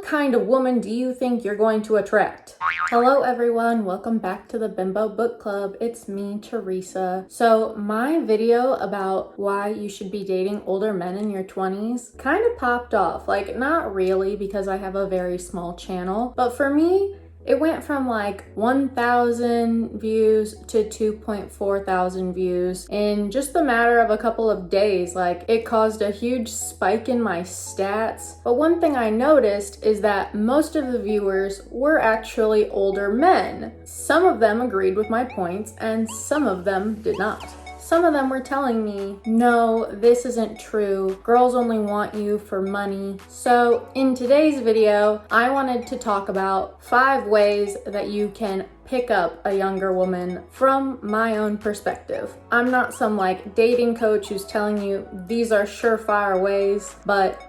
kind of woman do you think you're going to attract? Hello everyone, welcome back to the Bimbo Book Club. It's me, Teresa. So my video about why you should be dating older men in your 20s kind of popped off. Like, not really, because I have a very small channel, but for me, it went from like 1,000 views to 2.4 thousand views in just the matter of a couple of days. Like, it caused a huge spike in my stats. But one thing I noticed is that most of the viewers were actually older men. Some of them agreed with my points and some of them did not. Some of them were telling me, no, this isn't true. Girls only want you for money. So in today's video, I wanted to talk about 5 ways that you can pick up a younger woman from my own perspective. I'm not some like dating coach who's telling you these are surefire ways, but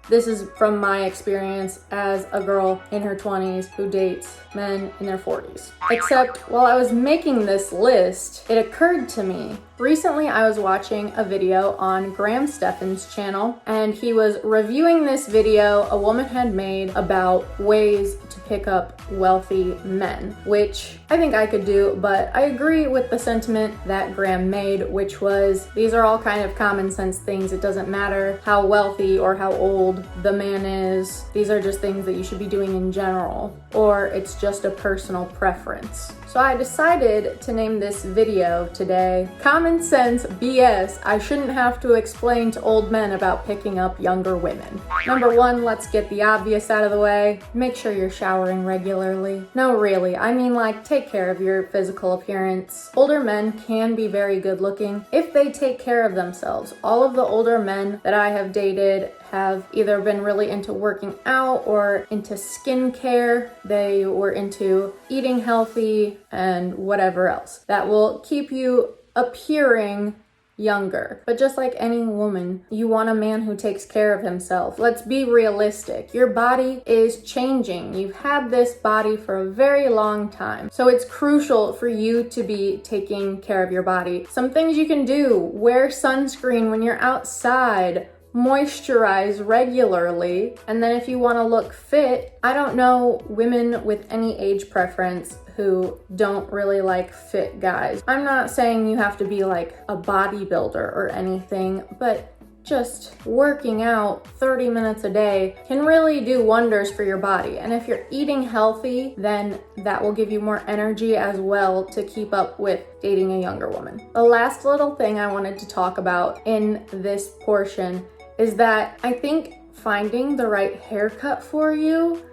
this is from my experience as a girl in her 20s who dates men in their 40s. Except while I was making this list, it occurred to me. Recently, I was watching a video on Graham Stephan's channel, and he was reviewing this video a woman had made about ways to pick up wealthy men, which I think I could do, but I agree with the sentiment that Graham made, which was these are all kind of common sense things. It doesn't matter how wealthy or how old the man is. These are just things that you should be doing in general, or it's just a personal preference. So I decided to name this video today, Common Sense BS I Shouldn't Have to Explain to Old Men About Picking Up Younger Women. Number 1, let's get the obvious out of the way. Make sure you're showering regularly. No, really, I mean like take care of your physical appearance. Older men can be very good looking if they take care of themselves. All of the older men that I have dated have either been really into working out or into skincare. They were into eating healthy and whatever else that will keep you appearing younger. But just like any woman, you want a man who takes care of himself. Let's be realistic. Your body is changing. You've had this body for a very long time. So it's crucial for you to be taking care of your body. Some things you can do: wear sunscreen when you're outside, moisturize regularly, and then if you want to look fit, I don't know women with any age preference who don't really like fit guys. I'm not saying you have to be like a bodybuilder or anything, but just working out 30 minutes a day can really do wonders for your body. And if you're eating healthy, then that will give you more energy as well to keep up with dating a younger woman. The last little thing I wanted to talk about in this portion is that I think finding the right haircut for you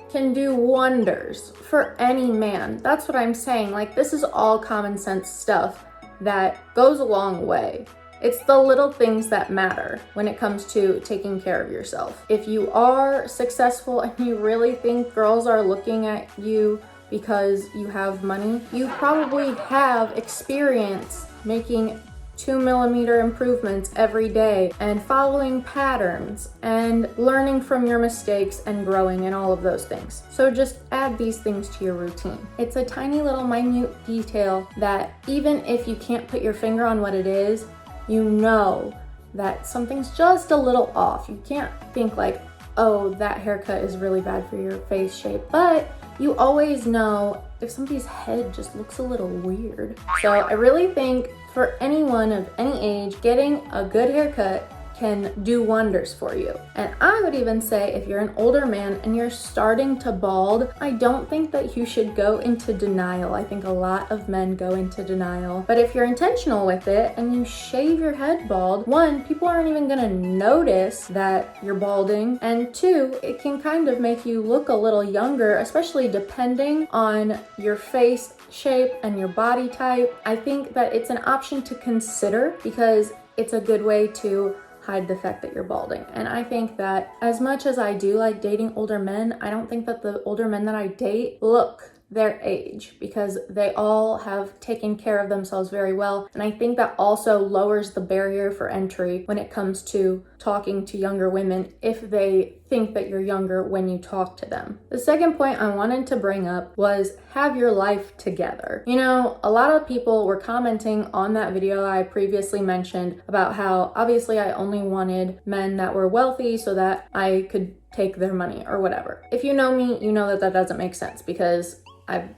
can do wonders for any man. That's what I'm saying. Like, this is all common sense stuff that goes a long way. It's the little things that matter when it comes to taking care of yourself. If you are successful and you really think girls are looking at you because you have money, you probably have experience making 2mm improvements every day and following patterns and learning from your mistakes and growing and all of those things. So just add these things to your routine. It's a tiny little minute detail that even if you can't put your finger on what it is, you know that something's just a little off. You can't think like, oh, that haircut is really bad for your face shape, but you always know if somebody's head just looks a little weird. So I really think for anyone of any age, getting a good haircut can do wonders for you. And I would even say if you're an older man and you're starting to bald, I don't think that you should go into denial. I think a lot of men go into denial. But if you're intentional with it and you shave your head bald, 1, people aren't even gonna notice that you're balding, and 2, it can kind of make you look a little younger, especially depending on your face shape and your body type. I think that it's an option to consider because it's a good way to hide the fact that you're balding. And I think that as much as I do like dating older men, I don't think that the older men that I date look their age, because they all have taken care of themselves very well. And I think that also lowers the barrier for entry when it comes to talking to younger women if they think that you're younger when you talk to them. The second point I wanted to bring up was have your life together. You know, a lot of people were commenting on that video I previously mentioned about how obviously I only wanted men that were wealthy so that I could take their money or whatever. If you know me, you know that that doesn't make sense because I've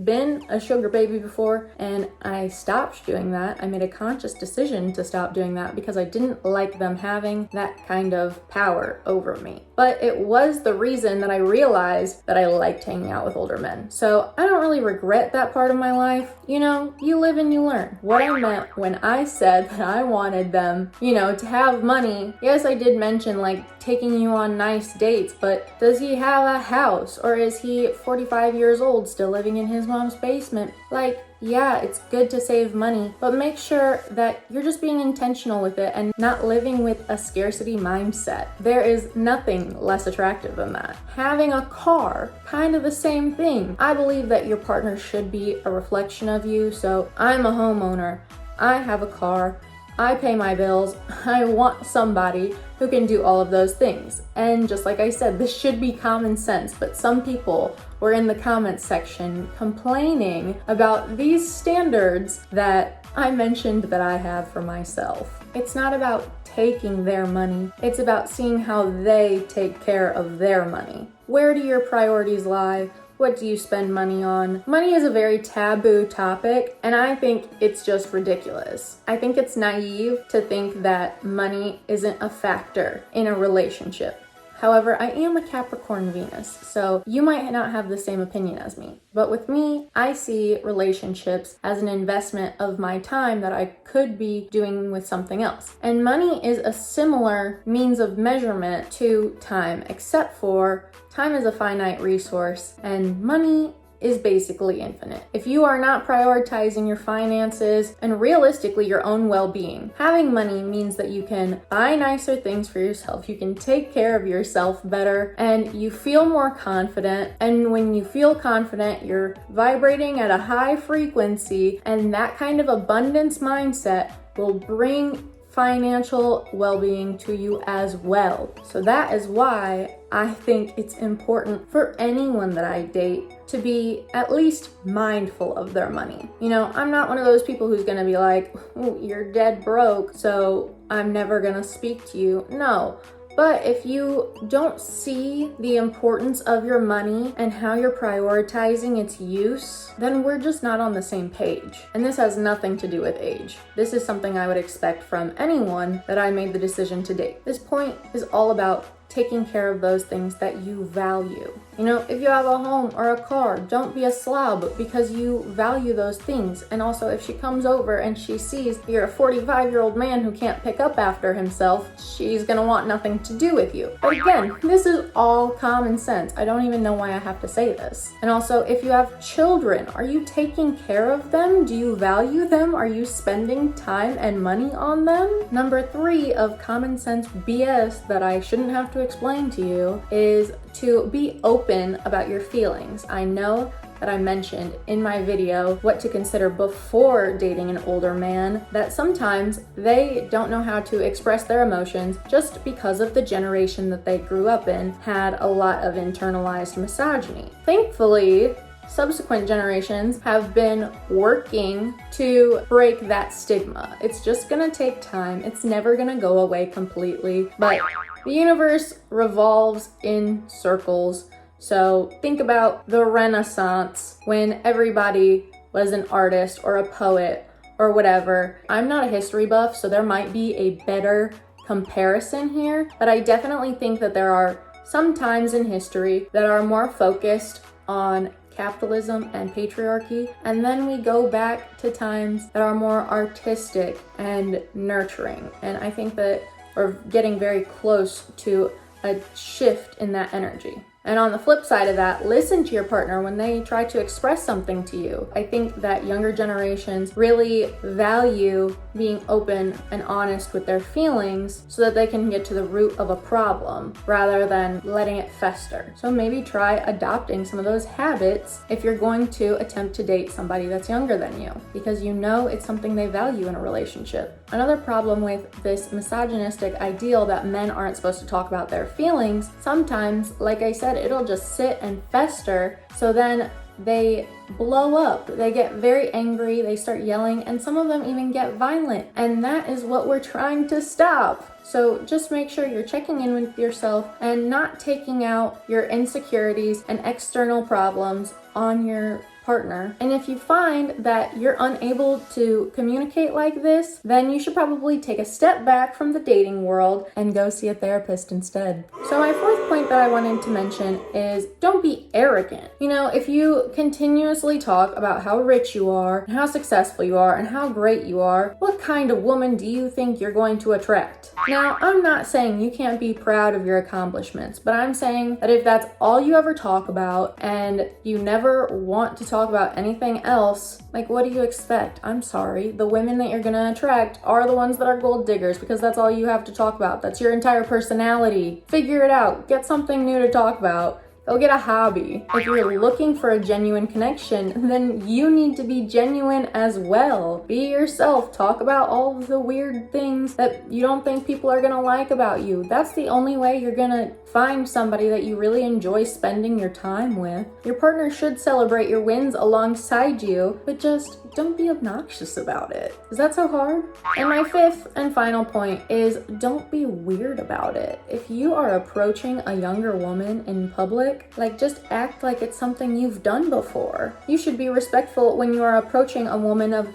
been a sugar baby before and I stopped doing that. I made a conscious decision to stop doing that because I didn't like them having that kind of power over me. But it was the reason that I realized that I liked hanging out with older men. So I don't really regret that part of my life. You know, you live and you learn. What I meant when I said that I wanted them, you know, to have money, yes, I did mention like taking you on nice dates, but does he have a house or is he 45 years old still living in his mom's basement? Like, yeah, it's good to save money, but make sure that you're just being intentional with it and not living with a scarcity mindset. There is nothing less attractive than that. Having a car, kind of the same thing. I believe that your partner should be a reflection of you. So I'm a homeowner. I have a car. I pay my bills. I want somebody who can do all of those things. And just like I said, this should be common sense, but some people were in the comments section complaining about these standards that I mentioned that I have for myself. It's not about taking their money. It's about seeing how they take care of their money. Where do your priorities lie? What do you spend money on? Money is a very taboo topic, and I think it's just ridiculous. I think it's naive to think that money isn't a factor in a relationship. However, I am a Capricorn Venus, so you might not have the same opinion as me. But with me, I see relationships as an investment of my time that I could be doing with something else. And money is a similar means of measurement to time, except for time is a finite resource and money is basically infinite. If you are not prioritizing your finances and realistically your own well-being, having money means that you can buy nicer things for yourself, you can take care of yourself better, and you feel more confident. And when you feel confident, you're vibrating at a high frequency, and that kind of abundance mindset will bring financial well-being to you as well. So that is why I think it's important for anyone that I date to be at least mindful of their money. You know, I'm not one of those people who's gonna be like, oh, you're dead broke, so I'm never gonna speak to you. No. But if you don't see the importance of your money and how you're prioritizing its use, then we're just not on the same page. And this has nothing to do with age. This is something I would expect from anyone that I made the decision to date. This point is all about taking care of those things that you value. You know, if you have a home or a car, don't be a slob because you value those things. And also, if she comes over and she sees you're a 45-year-old man who can't pick up after himself, she's gonna want nothing to do with you. But again, this is all common sense. I don't even know why I have to say this. And also, if you have children, are you taking care of them? Do you value them? Are you spending time and money on them? Number 3 of common sense BS that I shouldn't have to explain to you is to be open about your feelings. I know that I mentioned in my video what to consider before dating an older man, that sometimes they don't know how to express their emotions just because of the generation that they grew up in had a lot of internalized misogyny. Thankfully, subsequent generations have been working to break that stigma. It's just gonna take time. It's never gonna go away completely, but the universe revolves in circles. So think about the Renaissance when everybody was an artist or a poet or whatever. I'm not a history buff, so there might be a better comparison here, but I definitely think that there are some times in history that are more focused on capitalism and patriarchy, and then we go back to times that are more artistic and nurturing. And I think that we're getting very close to a shift in that energy. And on the flip side of that, listen to your partner when they try to express something to you. I think that younger generations really value being open and honest with their feelings so that they can get to the root of a problem rather than letting it fester. So maybe try adopting some of those habits if you're going to attempt to date somebody that's younger than you, because you know it's something they value in a relationship. Another problem with this misogynistic ideal that men aren't supposed to talk about their feelings, sometimes, like I said, it'll just sit and fester, so then they blow up. They get very angry, they start yelling, and some of them even get violent. And that is what we're trying to stop. So just make sure you're checking in with yourself and not taking out your insecurities and external problems on your partner. And if you find that you're unable to communicate like this, then you should probably take a step back from the dating world and go see a therapist instead. So my fourth point that I wanted to mention is don't be arrogant. You know, if you continuously talk about how rich you are and how successful you are and how great you are, what kind of woman do you think you're going to attract? Now, I'm not saying you can't be proud of your accomplishments, but I'm saying that if that's all you ever talk about and you never want to talk about anything else, like, what do you expect? I'm sorry. The women that you're gonna attract are the ones that are gold diggers because that's all you have to talk about. That's your entire personality. Figure it out. Get something new to talk about. Go get a hobby. If you're looking for a genuine connection, then you need to be genuine as well. Be yourself. Talk about all of the weird things that you don't think people are gonna like about you. That's the only way you're gonna find somebody that you really enjoy spending your time with. Your partner should celebrate your wins alongside you, but just don't be obnoxious about it. Is that so hard? And my fifth and final point is don't be weird about it. If you are approaching a younger woman in public, like, just act like it's something you've done before. You should be respectful when you are approaching a woman of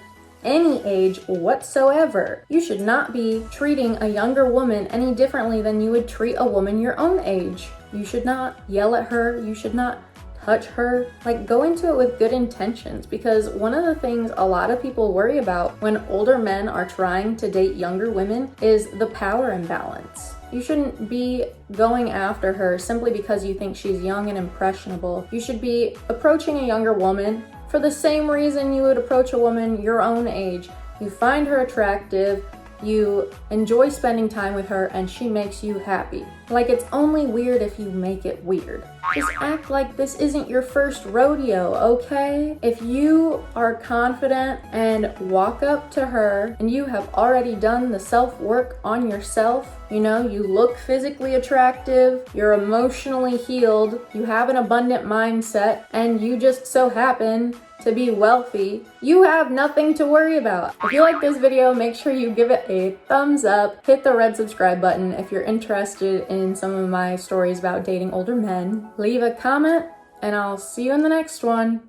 any age whatsoever. You should not be treating a younger woman any differently than you would treat a woman your own age. You should not yell at her. You should not touch her. Like, go into it with good intentions, because one of the things a lot of people worry about when older men are trying to date younger women is the power imbalance. You shouldn't be going after her simply because you think she's young and impressionable. You should be approaching a younger woman for the same reason you would approach a woman your own age. You find her attractive, you enjoy spending time with her, and she makes you happy. Like, it's only weird if you make it weird. Just act like this isn't your first rodeo, okay? If you are confident and walk up to her and you have already done the self-work on yourself, you know, you look physically attractive, you're emotionally healed, you have an abundant mindset, and you just so happen to be wealthy, you have nothing to worry about. If you like this video, make sure you give it a thumbs up, hit the red subscribe button if you're interested in some of my stories about dating older men. Leave a comment, and I'll see you in the next one.